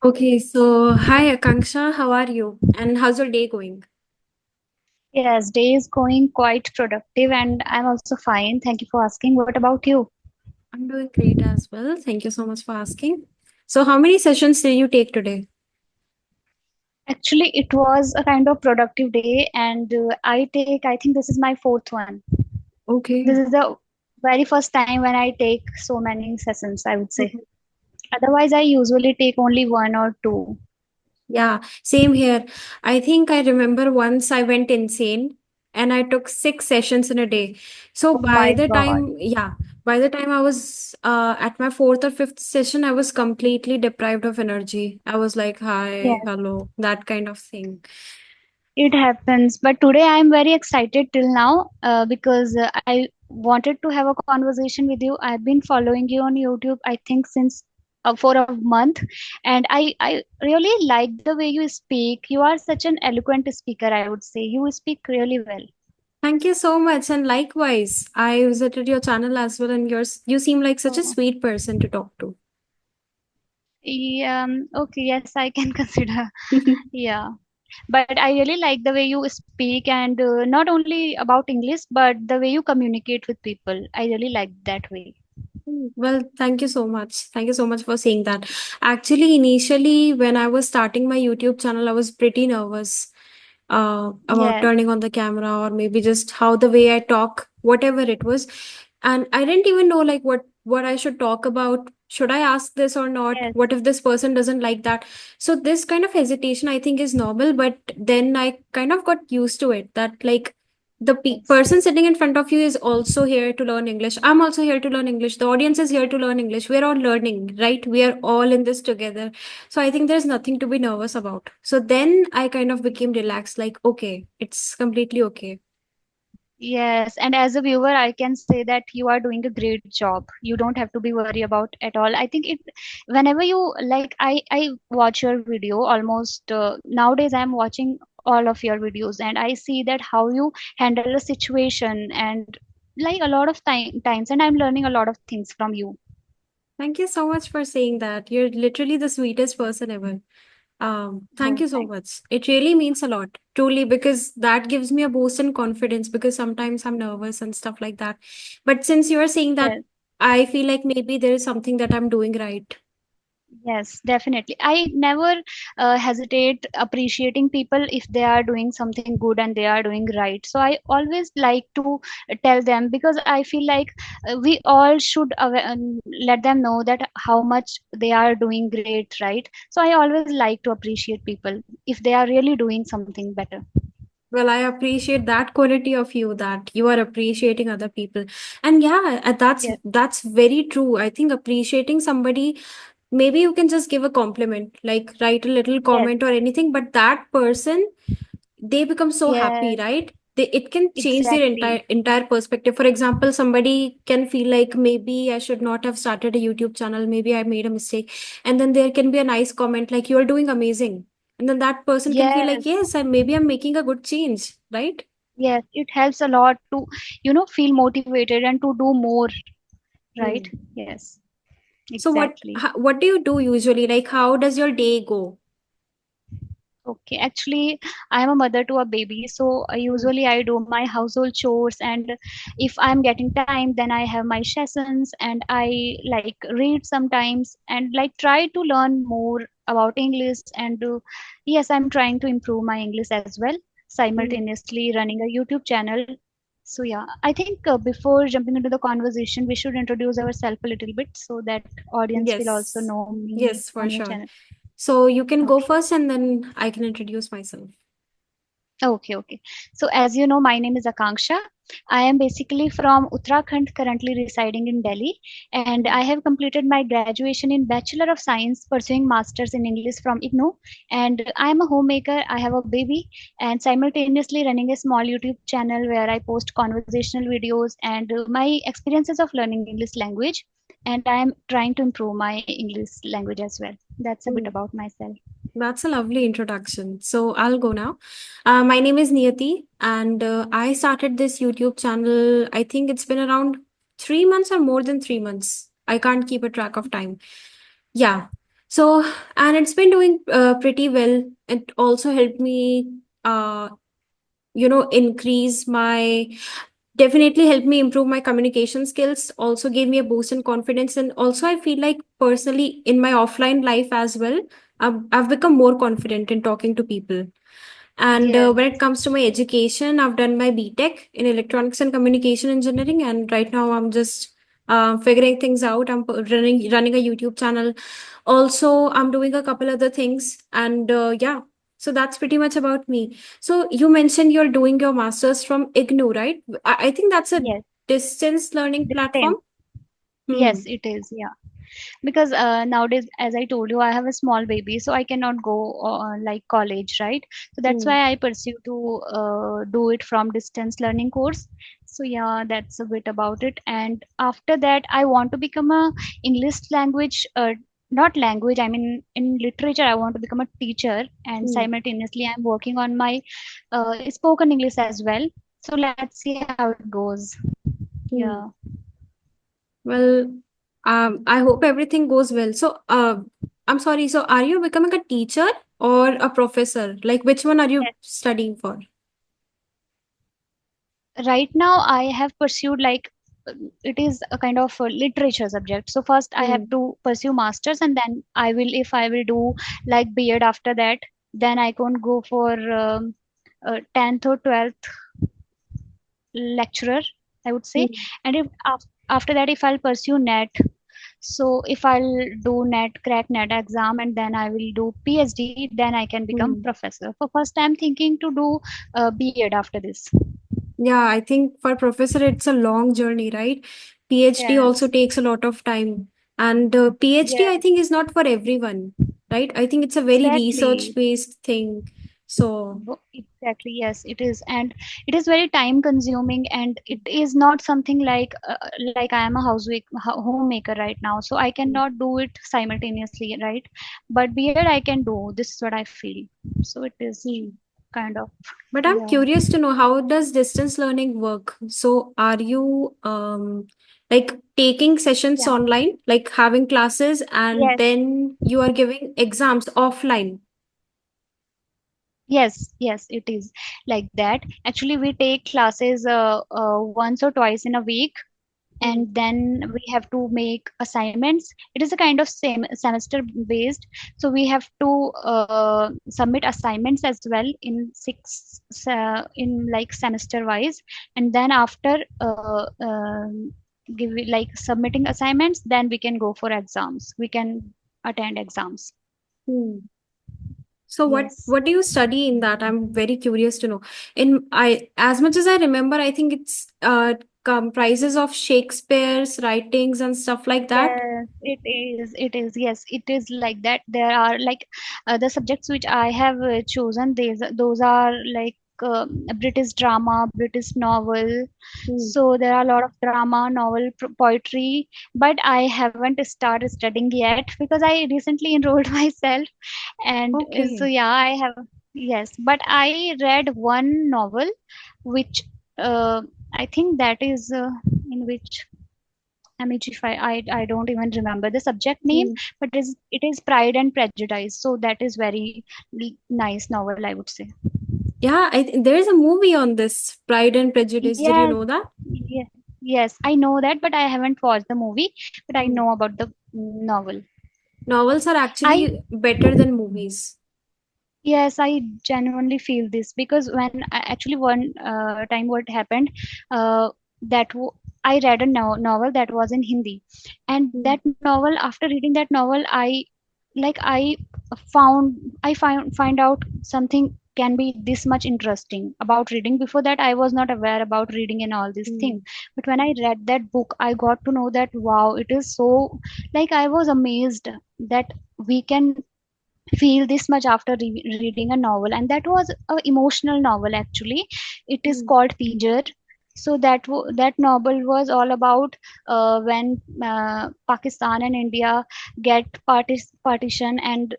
Okay, so hi Akanksha, how are you? And how's your day going? Yes, day is going quite productive and I'm also fine. Thank you for asking. What about you? I'm doing great as well. Thank you so much for asking. So, how many sessions did you take today? Actually, it was a kind of productive day and I think this is my fourth one. This Okay. is the very first time when I take so many sessions, I would say. Mhm. Otherwise, I usually take only one or two. Yeah, same here. I think I remember once I went insane and I took 6 sessions in a day. So Oh my God. by the time I was at my fourth or fifth session, I was completely deprived of energy. I was like, hi, Yes, hello, that kind of thing. it happens. But today I'm very excited till now because I wanted to have a conversation with you. I've been following you on YouTube, I think, since for a month, and I really like the way you speak. You are such an eloquent speaker, I would say. You speak really well. Thank you so much. And likewise, I visited your channel as well, and you seem like such a Oh, sweet person to talk to. yeah, okay, yes, I can consider. Yeah, but I really like the way you speak, and not only about English, but the way you communicate with people. I really like that way. Well, thank you so much. Thank you so much for saying that. Actually, initially, when I was starting my YouTube channel, I was pretty nervous about Yes, turning on the camera or maybe just how the way I talk, whatever it was. And I didn't even know like what I should talk about. Should I ask this or not? yes, What if this person doesn't like that? So this kind of hesitation I think is normal, but then I kind of got used to it that like the yes. person sitting in front of you is also here to learn English. I'm also here to learn English. The audience is here to learn English. We're all learning, right? We are all in this together. So I think there's nothing to be nervous about. So then I kind of became relaxed, like, okay, it's completely okay. Yes, and as a viewer, I can say that you are doing a great job. You don't have to be worried about at all. I think it, whenever you like, I watch your video almost nowadays. I'm watching all of your videos, and I see that how you handle a situation and like a lot of times, and I'm learning a lot of things from you. Thank you so much for saying that. You're literally the sweetest person ever. Thank Oh, you so thank. much. It really means a lot, truly, because that gives me a boost in confidence because sometimes I'm nervous and stuff like that. But since you're saying that, Yes. I feel like maybe there is something that I'm doing right. Yes, definitely. I never hesitate appreciating people if they are doing something good and they are doing right. So I always like to tell them because I feel like we all should let them know that how much they are doing great, right? So I always like to appreciate people if they are really doing something better. Well, I appreciate that quality of you that you are appreciating other people. And yeah, Yes, that's very true. I think appreciating somebody, maybe you can just give a compliment, like write a little yes, comment or anything, but that person, they become so happy, yes, right? It can change their exactly. entire perspective. For example, somebody can feel like maybe I should not have started a YouTube channel, maybe I made a mistake, and then there can be a nice comment like you are doing amazing, and then that person can feel like Yes, yes, and maybe I'm making a good change, right? yes, it helps a lot to, feel motivated and to do more, right? Hmm. Yes. So Exactly. what do you do usually? Like how does your day go? Okay. Actually, I am a mother to a baby, so Hmm. usually I do my household chores, and if I'm getting time, then I have my sessions, and I like read sometimes, and like try to learn more about English. And yes, I'm trying to improve my English as well, Hmm. simultaneously running a YouTube channel. So yeah, I think before jumping into the conversation, we should introduce ourselves a little bit so that audience will also Yes. know me Yes, for on your sure. channel. So you can go Okay. first and then I can introduce myself. Okay, okay. So as you know, my name is Akanksha. I am basically from Uttarakhand, currently residing in Delhi, and I have completed my graduation in Bachelor of Science, pursuing Masters in English from IGNOU. And I am a homemaker. I have a baby, and simultaneously running a small YouTube channel where I post conversational videos and my experiences of learning English language. And I am trying to improve my English language as well. That's a bit Hmm. about myself. That's a lovely introduction. So I'll go now. My name is Niyati, and I started this YouTube channel. I think it's been around 3 months or more than 3 months. I can't keep a track of time. Yeah. So, and it's been doing pretty well. It also helped me, uh, increase my, definitely helped me improve my communication skills, also gave me a boost in confidence. And also, I feel like personally in my offline life as well, I've become more confident in talking to people. And Yes, when it comes to my education, I've done my BTech in electronics and communication engineering, and right now I'm just figuring things out. I'm running a YouTube channel. Also, I'm doing a couple other things, and yeah. So that's pretty much about me. So you mentioned you're doing your masters from IGNU, right? I think that's a yes, distance learning platform. distance. Hmm. Yes, it is. Yeah. Because nowadays, as I told you, I have a small baby, so I cannot go like college, right? So that's Hmm. why I pursue to do it from distance learning course. So yeah, that's a bit about it. And after that, I want to become a English language, not language, I mean in literature I want to become a teacher, and Hmm. simultaneously I'm working on my spoken English as well. So let's see how it goes. Yeah. Hmm. Well, I hope everything goes well. So, I'm sorry. So, are you becoming a teacher or a professor? Like, which one are you Yes. studying for? Right now I have pursued like it is a kind of a literature subject. So first I have Hmm. to pursue masters, and then I will, if I will do like beard after that, then I can go for 10th or 12th lecturer, I would say. Hmm. And if after that, if I'll pursue net, so if I'll do net, crack net exam, and then I will do PhD, then I can become Hmm. professor. For first I'm thinking to do beard after this. Yeah, I think for professor, it's a long journey, right? PhD also Yes. takes a lot of time. And PhD, I Yes, think, is not for everyone, right? I think it's a very exactly. research-based thing. So, Exactly, yes, it is. And it is very time consuming, and it is not something like I am a homemaker right now, so I cannot do it simultaneously, right? But beard I can do. This is what I feel. So it is hmm. kind of, But I'm yeah. curious to know, how does distance learning work? So are you like taking sessions Yeah. online, like having classes, and Yes. then you are giving exams offline? Yes, it is like that. Actually, we take classes once or twice in a week, Hmm. and then we have to make assignments. It is a kind of same semester based, so we have to submit assignments as well in in like semester wise. And then after like submitting assignments, then we can go for exams, we can attend exams. Hmm. So Yes. what do you study in that? I'm very curious to know. In I as much as I remember, I think it's comprises of Shakespeare's writings and stuff like that. Yes, it is. It is. Yes, it is like that. There are like the subjects which I have chosen. Those are like British drama, British novel. Hmm. So there are a lot of drama, novel, poetry. But I haven't started studying yet because I recently enrolled myself, and so Okay. yeah, I have. Yes, but I read one novel, which I think that is in which I don't even remember the subject name, Hmm. but it is Pride and Prejudice. So that is very nice novel, I would say. Yeah, there is a movie on this, Pride and Prejudice. Did you Yes, know that? yes, yes. I know that, but I haven't watched the movie. But I Hmm. know about the novel. Novels are I actually better than movies. Yes, I genuinely feel this because actually one time what happened, uh, that I read a novel that was in Hindi, and Hmm. that novel, after reading that novel, I found I find out something can be this much interesting about reading. Before that, I was not aware about reading and all these Hmm. things. But when I read that book, I got to know that wow, it is so, like, I was amazed that we can feel this much after reading a novel. And that was a emotional novel actually. It is Hmm. called Pinger. So that novel was all about when Pakistan and India get partition, and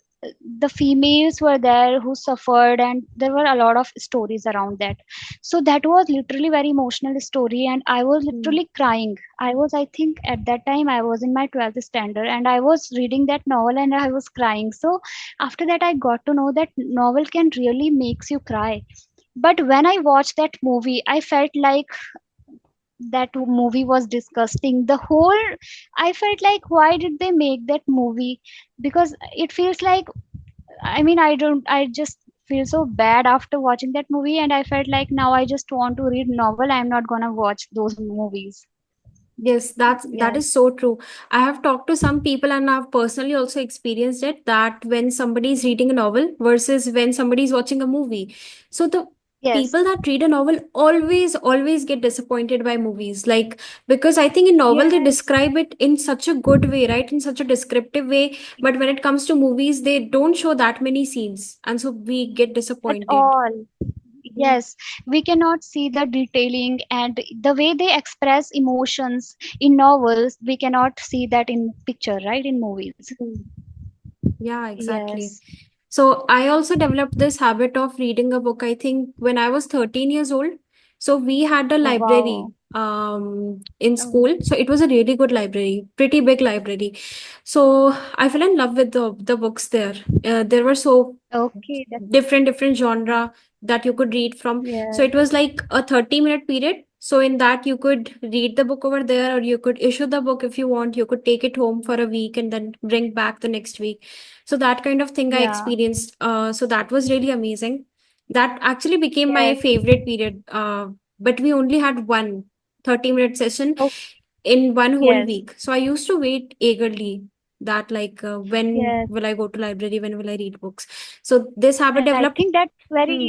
the females were there who suffered, and there were a lot of stories around that. So that was literally very emotional story, and I was Hmm. literally crying. I think at that time I was in my 12th standard, and I was reading that novel and I was crying. So after that I got to know that novel can really makes you cry. But when I watched that movie, I felt like that movie was disgusting. The whole, I felt like, why did they make that movie? Because it feels like, I mean, I just feel so bad after watching that movie, and I felt like now I just want to read novel. I'm not gonna watch those movies. Yes, that Yes, is so true. I have talked to some people and I've personally also experienced it that when somebody is reading a novel versus when somebody is watching a movie. So the yes, people that read a novel always get disappointed by movies. Like because I think in novel they yes, describe it in such a good way, right? In such a descriptive way. But when it comes to movies, they don't show that many scenes. And so we get at disappointed. all. Mm. Yes, we cannot see the detailing and the way they express emotions in novels. We cannot see that in picture, right? In movies. Mm. Yeah, exactly. Yes. So I also developed this habit of reading a book, I think, when I was 13 years old. So we had a Oh, library wow. in Oh, school. So it was a really good library, pretty big library. So I fell in love with the books there. There were so okay. That's different genre that you could read from. So yes. it was like a 30-minute period. So in that you could read the book over there, or you could issue the book if you want. You could take it home for a week and then bring back the next week. So that kind of thing I Yeah. experienced. So that was really amazing. That actually became my Yes. favorite period. But we only had one 30-minute session Oh, in one whole yes. week. So I used to wait eagerly that like when Yes. will I go to library? When will I read books? So this habit And I developed. think Hmm.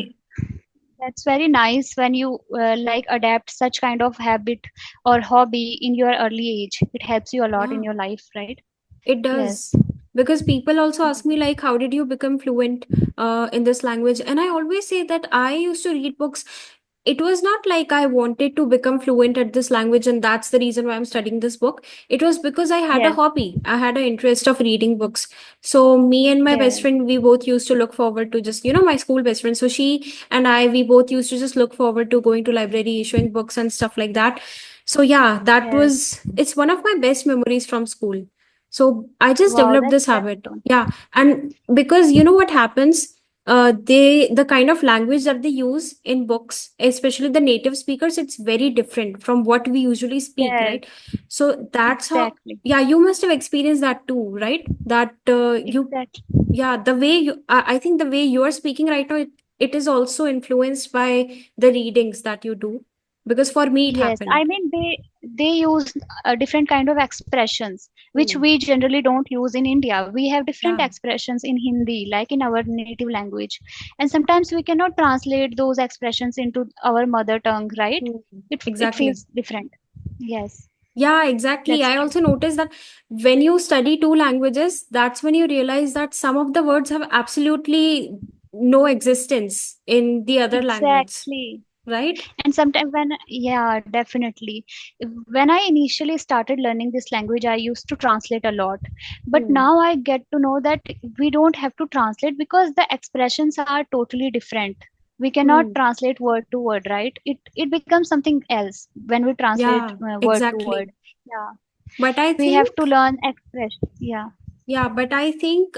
that's very nice when you like adapt such kind of habit or hobby in your early age. It helps you a lot in Yeah. your life, right? It Yes. does. Because people also ask me, Yes. like, how did you become fluent in this language? And I always say that I used to read books. It was not like I wanted to become fluent at this language, and that's the reason why I'm studying this book. It was because I had a Yes. hobby. I had an interest of reading books. So, me and my best Yes. friend, we both used to look forward to just, my school best friend. So, she and I, we both used to just look forward to going to library, issuing books and stuff like that. So, yeah, Yes. it's one of my best memories from school. So I just Wow, developed this that's habit. so nice. Yeah. And because you know what happens? The kind of language that they use in books, especially the native speakers, it's very different from what we usually speak, Yes, right? So that's how, exactly. yeah, you must have experienced that too, right? That Exactly. yeah, the way I think the way you are speaking right now, it is also influenced by the readings that you do. Because for me, it Yes, I happened. mean they use different kind of expressions which Hmm. we generally don't use in India. We have different Yeah. expressions in Hindi, like in our native language, and sometimes we cannot translate those expressions into our mother tongue, right? Hmm. It Exactly. feels different. Yes, Yeah, exactly. that's I true. also noticed that when you study two languages, that's when you realize that some of the words have absolutely no existence in the other language, Exactly. right? And sometimes when, yeah, definitely. When I initially started learning this language, I used to translate a lot. But Hmm. now I get to know that we don't have to translate because the expressions are totally different. We cannot Hmm. translate word to word, right? It becomes something else when we translate Yeah, word to word. exactly. Yeah. But I We have think, to learn expression. Yeah. yeah, but I think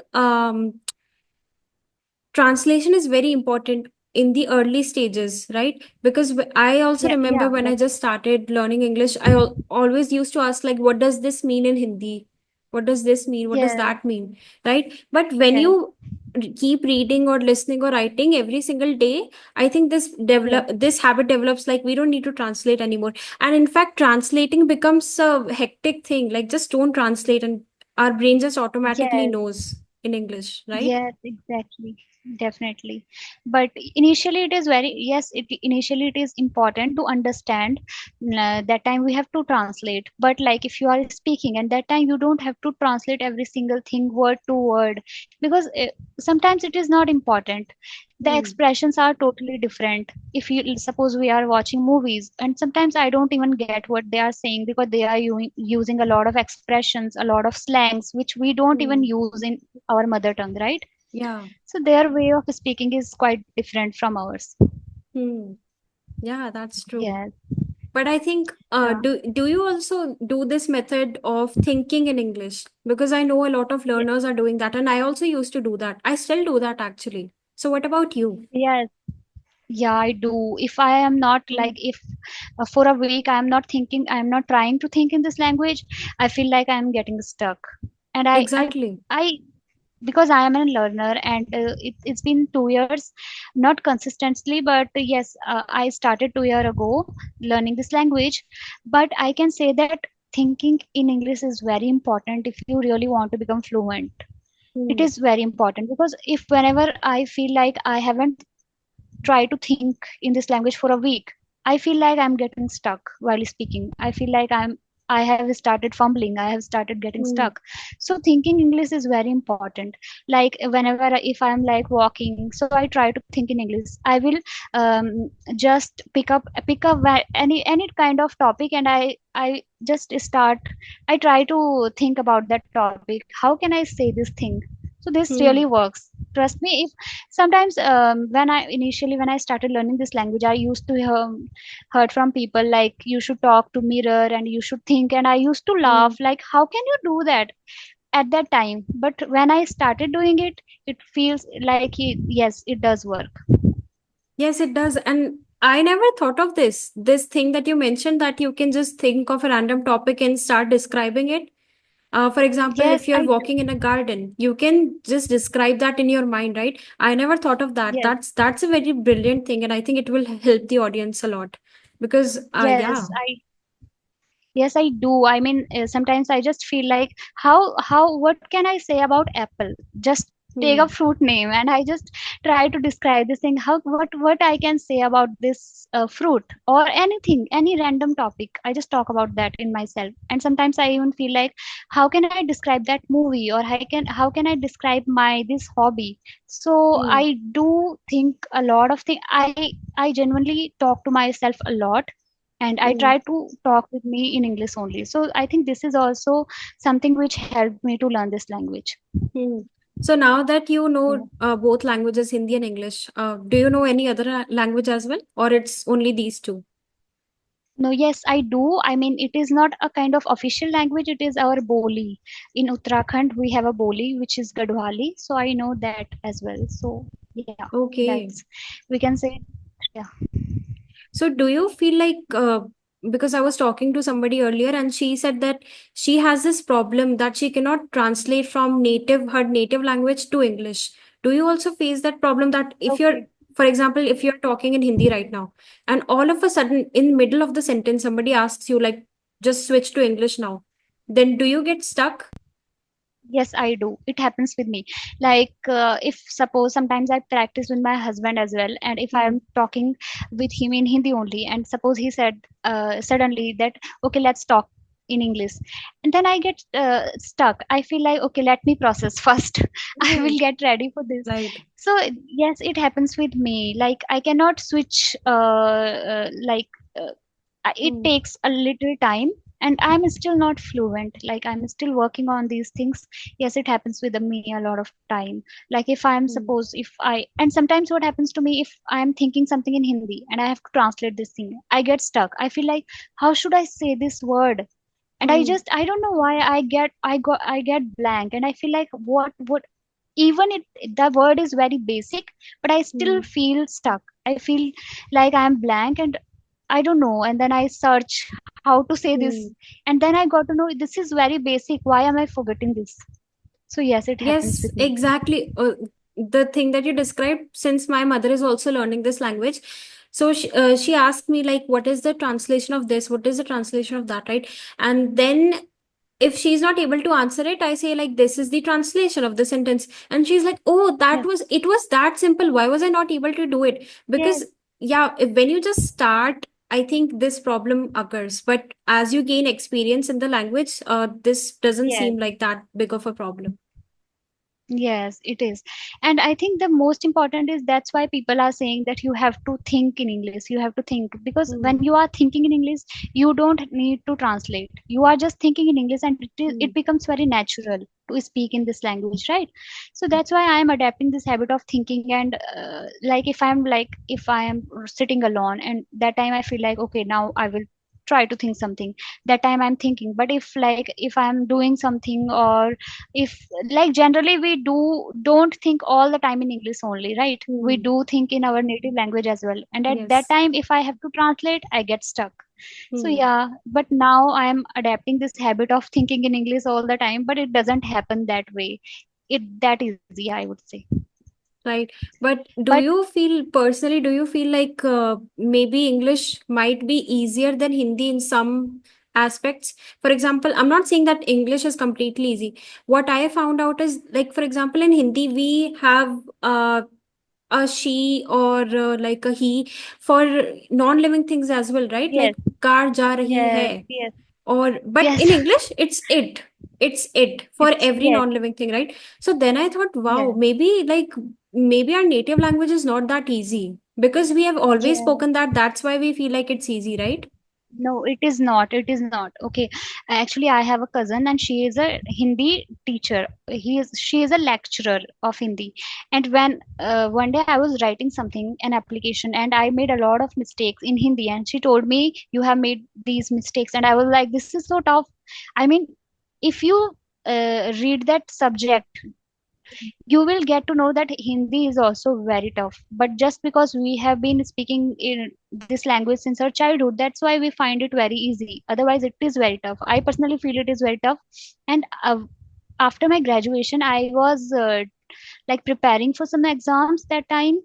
translation is very important in the early stages, right? Because I also Yeah. remember Yeah. when I just started learning English, I always used to ask, like, what does this mean in Hindi? What does this mean? What does Yes. that mean? Right? But when Yes. you keep reading or listening or writing every single day, I think Yes. this habit develops, like we don't need to translate anymore. And in fact, translating becomes a hectic thing. Like just don't translate, and our brain just automatically Yes. knows in English, right? Yes, exactly. Definitely. But initially it is very, yes, initially it is important to understand. That time we have to translate. But like if you are speaking and that time you don't have to translate every single thing word to word, because sometimes it is not important. The Hmm. expressions are totally different. If you suppose we are watching movies and sometimes I don't even get what they are saying because they are using a lot of expressions, a lot of slangs which we don't even Hmm. use in our mother tongue, right? Yeah. So their way of speaking is quite different from ours. Hmm. Yeah, that's true. Yes. But I think, Yeah. do you also do this method of thinking in English? Because I know a lot of Ye- learners are doing that, and I also used to do that. I still do that actually. So what about you? Yes. Yeah, I do. If I am not like, Mm. if for a week I am not thinking, I am not trying to think in this language, I feel like I am getting stuck. And Exactly. I because I am a learner, and it's been 2 years, not consistently, but yes, I started 2 years ago learning this language. But I can say that thinking in English is very important if you really want to become fluent. It Hmm. is very important because if whenever I feel like I haven't try to think in this language for a week, I feel like I'm getting stuck while speaking. I feel like I have started fumbling. I have started getting Hmm. stuck. So thinking English is very important. Like whenever if I'm like walking, so I try to think in English. I will just pick up any kind of topic, and I just start. I try to think about that topic. How can I say this thing? So this really Hmm. works. Trust me. If sometimes when I initially when I started learning this language, I used to heard from people like you should talk to mirror and you should think, and I used to Hmm. laugh like how can you do that at that time. But when I started doing it, it feels like yes, it does work. Yes, it does. And I never thought of this thing that you mentioned, that you can just think of a random topic and start describing it. For example, if Yes, you're I do. walking in a garden, you can just describe that in your mind, right? I never thought of that. Yes, That's a very brilliant thing, and I think it will help the audience a lot. Because, yeah. yes, yes, I do. I mean, sometimes I just feel like what can I say about apple? Just take a Hmm. fruit name, and I just try to describe this thing. What I can say about this fruit or anything, any random topic. I just talk about that in myself. And sometimes I even feel like, how can I describe that movie, or how can I describe my this hobby? So Hmm. I do think a lot of things. I genuinely talk to myself a lot, and I Hmm. try to talk with me in English only. So I think this is also something which helped me to learn this language. Hmm. So now that you Yeah. know both languages, Hindi and English, do you know any other language as well, or it's only these two? No, yes, I do. I mean, it is not a kind of official language. It is our Boli. In Uttarakhand, we have a Boli, which is Gadwali. So I know that as well. So yeah, Okay. that's we can say. Yeah. So, do you feel like, because I was talking to somebody earlier and she said that she has this problem that she cannot translate from her native language to English. Do you also face that problem, that if you're, Okay. for example, if you're talking in Hindi right now and all of a sudden in middle of the sentence somebody asks you like, just switch to English now, then do you get stuck? Yes, I do. It happens with me. Like, if suppose sometimes I practice with my husband as well, and if I Hmm. am talking with him in Hindi only, and suppose he said suddenly that, okay, let's talk in English, and then I get stuck. I feel like, okay, let me process first. I Hmm. will get ready for this. Right. So yes, it happens with me. Like, I cannot switch. Uh, it Hmm. takes a little time, and I'm still not fluent. Like, I'm still working on these things. Yes, it happens with me a lot of time. Like, if I'm Hmm. suppose if I and sometimes what happens to me, if I'm thinking something in Hindi and I have to translate this thing, I get stuck. I feel like, how should I say this word? And Hmm. I don't know why I get blank, and I feel like, what even the word is very basic, but I still Hmm. feel stuck. I feel like I'm blank, and I don't know. And then I search how to say this, Hmm. and then I got to know this is very basic. Why am I forgetting this? So yes, it happens Yes, with me. exactly. The thing that you described, since my mother is also learning this language, so she asked me like, what is the translation of this? What is the translation of that, right? And then if she's not able to answer it, I say like, this is the translation of the sentence, and she's like, oh, Yes, it was that simple. Why was I not able to do it? yes, Because yeah, when you just start, I think this problem occurs. But as you gain experience in the language, this doesn't yes. seem like that big of a problem. Yes, it is. And I think the most important is that's why people are saying that you have to think in English. You have to think because when Hmm. you are thinking in English, you don't need to translate. You are just thinking in English and it Hmm. becomes very natural to speak in this language, right? So that's why I am adapting this habit of thinking. And like if I am sitting alone and that time I feel like, okay, now I will try to think something. That time I'm thinking. But if I'm doing something, or if like generally we don't think all the time in English only, right? We Hmm. do think in our native language as well, and at that Yes. time if I have to translate I get stuck. So Hmm. yeah, but now I am adapting this habit of thinking in English all the time, but it doesn't happen that way, it that easy, I would say. Right. But But do you feel like maybe English might be easier than Hindi in some aspects? For example, I'm not saying that English is completely easy. What I found out is, like, for example, in Hindi, we have a she or like a he for non-living things as well, right? yes, Like, car ja rahi yes, hai. yes, Or, but yes. in English, it's it for It's every yes, non-living thing, right? So then I thought, wow, yes, maybe our native language is not that easy, because we have always yes. spoken that. That's why we feel like it's easy, right? No, it is not. It is not. Okay. Actually, I have a cousin and she is a Hindi teacher. She is a lecturer of Hindi. And when one day I was writing something, an application, and I made a lot of mistakes in Hindi, and she told me, "You have made these mistakes," and I was like, "This is so tough." I mean, if you read that subject, you will get to know that Hindi is also very tough. But just because we have been speaking in this language since our childhood, that's why we find it very easy. Otherwise, it is very tough. I personally feel it is very tough. And after my graduation, I was like preparing for some exams that time,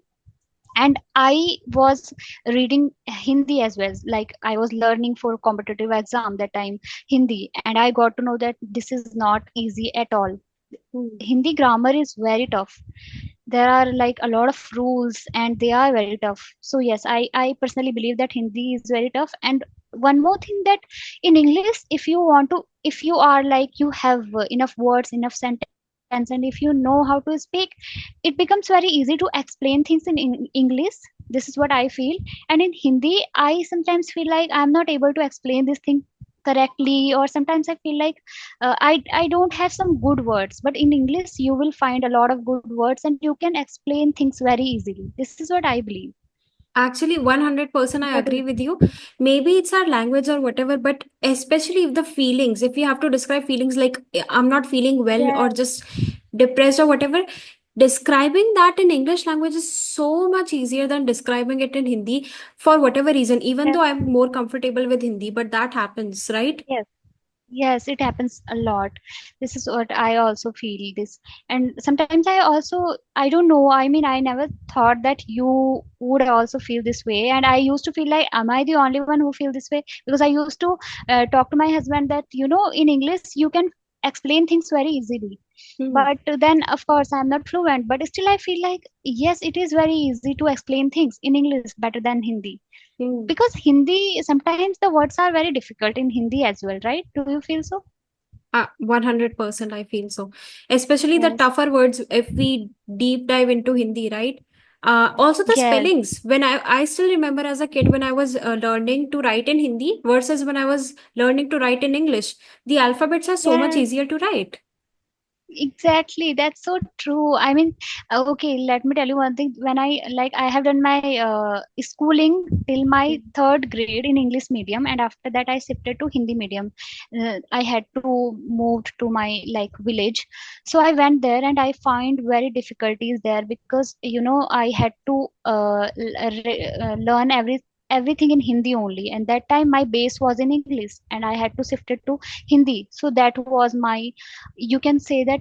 and I was reading Hindi as well. Like I was learning for competitive exam that time Hindi, and I got to know that this is not easy at all. Hmm. Hindi grammar is very tough. There are like a lot of rules and they are very tough. So yes, I personally believe that Hindi is very tough. And one more thing, that in English, if you want to, if you are like you have enough words, enough sentence, and if you know how to speak, it becomes very easy to explain things in English. This is what I feel. And in Hindi, I sometimes feel like I'm not able to explain this thing correctly, or sometimes I feel like I don't have some good words. But in English you will find a lot of good words and you can explain things very easily. This is what I believe. Actually, 100% I What do agree you with think? you. Maybe it's our language or whatever, but especially if the feelings, if you have to describe feelings like, I'm not feeling well or Yes, just depressed or whatever, describing that in English language is so much easier than describing it in Hindi, for whatever reason, even yes, though I'm more comfortable with Hindi, but that happens, right? yes. Yes, it happens a lot. This is what I also feel this. And sometimes I don't know. I mean, I never thought that you would also feel this way. And I used to feel like, am I the only one who feel this way? Because I used to talk to my husband that, in English, you can explain things very easily. Hmm. But then, of course, I'm not fluent. But still, I feel like, yes, it is very easy to explain things in English better than Hindi. Hmm. Because Hindi, sometimes the words are very difficult in Hindi as well, right? Do you feel so? 100% I feel so. Especially the Yes. tougher words, if we deep dive into Hindi, right? Also the Yes. spellings. When I still remember as a kid when I was learning to write in Hindi versus when I was learning to write in English, the alphabets are so much Yes. easier to write. Exactly. That's so true. I mean, okay, let me tell you one thing. When I have done my schooling till my Hmm. third grade in English medium, and after that I shifted to Hindi medium. I had to move to my like village, so I went there and I find very difficulties there because I had to learn everything in Hindi only, and that time my base was in English, and I had to shift it to Hindi. So that was my, you can say that,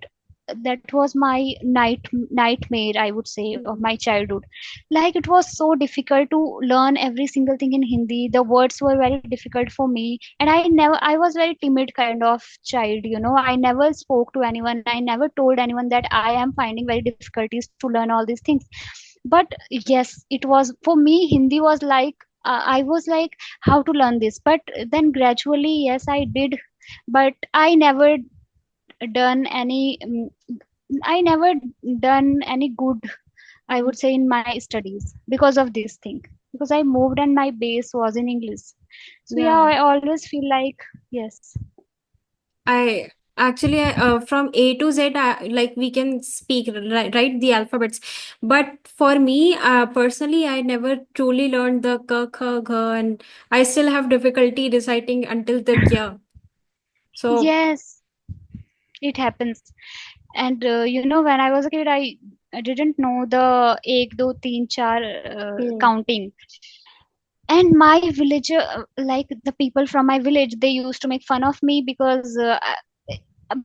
that was my nightmare, I would say, of Hmm. my childhood. Like it was so difficult to learn every single thing in Hindi. The words were very difficult for me, and I was very timid kind of child. I never spoke to anyone. I never told anyone that I am finding very difficulties to learn all these things. But yes, it was for me, Hindi was like, I was like, how to learn this? But then gradually, yes, I did. But I never done any I never done any good, I Mm. would say, in my studies because of this thing. Because I moved and my base was in English. So yeah, Yeah. I always feel like yes, I actually from A to Z, like we can speak, write the alphabets. But for me, personally, I never truly learned the k, kh, gh, and I still have difficulty reciting until the kya. So, yes, it happens. And when I was a kid, I didn't know the ek, do, teen, char hmm, counting. And my villager, like the people from my village, they used to make fun of me because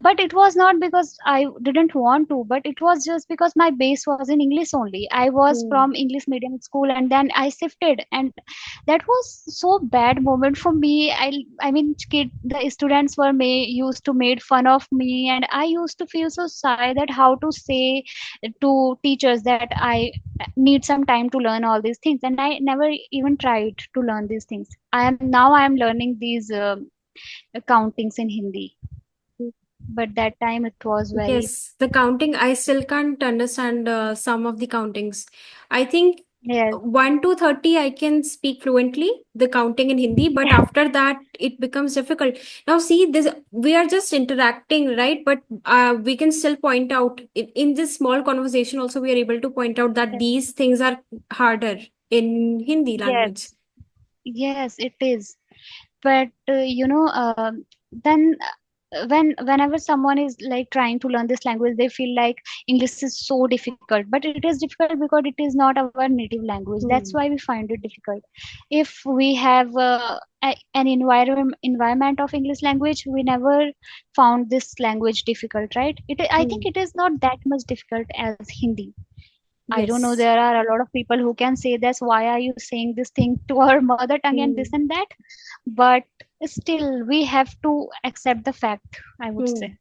but it was not because I didn't want to, but it was just because my base was in English only. I was hmm, from English medium school and then I shifted, and that was so bad moment for me. I mean, the students were used to made fun of me, and I used to feel so shy that how to say to teachers that I need some time to learn all these things, and I never even tried to learn these things. I am learning these countings in Hindi, but that time it was very yes, the counting, I still can't understand some of the countings. I think yes. 1 to 30, I can speak fluently, the counting in Hindi, but after that, it becomes difficult. Now, see, this we are just interacting, right? But we can still point out in this small conversation, also, we are able to point out that these things are harder in Hindi language. Yes, yes, it is. But then whenever someone is like trying to learn this language, they feel like English is so difficult. But it is difficult because it is not our native language. That's Hmm. why we find it difficult. If we have an environment of English language, we never found this language difficult, right? I think Hmm. it is not that much difficult as Hindi. I don't know. Yes. There are a lot of people who can say this. Why are you saying this thing to our mother tongue and this Hmm. and that? But still, we have to accept the fact, I would Hmm. say.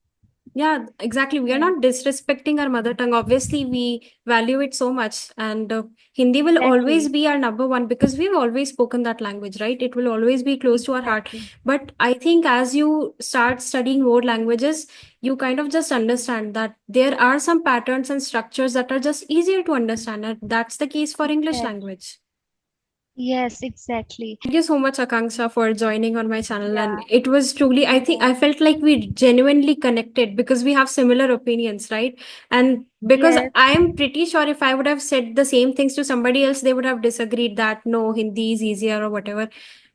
Yeah, exactly. We are Yeah, not disrespecting our mother tongue. Obviously, we value it so much, and Hindi will always exactly. be our number one because we've always spoken that language, right? It will always be close to our heart. Exactly. But I think as you start studying more languages, you kind of just understand that there are some patterns and structures that are just easier to understand. And that's the case for English Exactly. language. Yes, exactly. Thank you so much, Akanksha, for joining on my channel. Yeah, And it was truly, I think, yeah. I felt like we genuinely connected because we have similar opinions, right? And because Yes, I'm pretty sure if I would have said the same things to somebody else, they would have disagreed that no, Hindi is easier or whatever.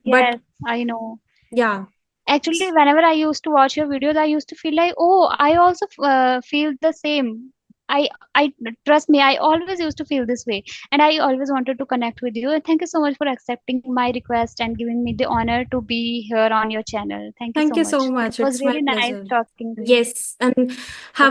But yes, I know. yeah, Actually, whenever I used to watch your videos, I used to feel like, oh, I also feel the same. I trust me. I always used to feel this way, and I always wanted to connect with you. And thank you so much for accepting my request and giving me the honor to be here on your channel. Thank you thank so you so much. It much. was It's my really nice pleasure. talking to you. Yes. And have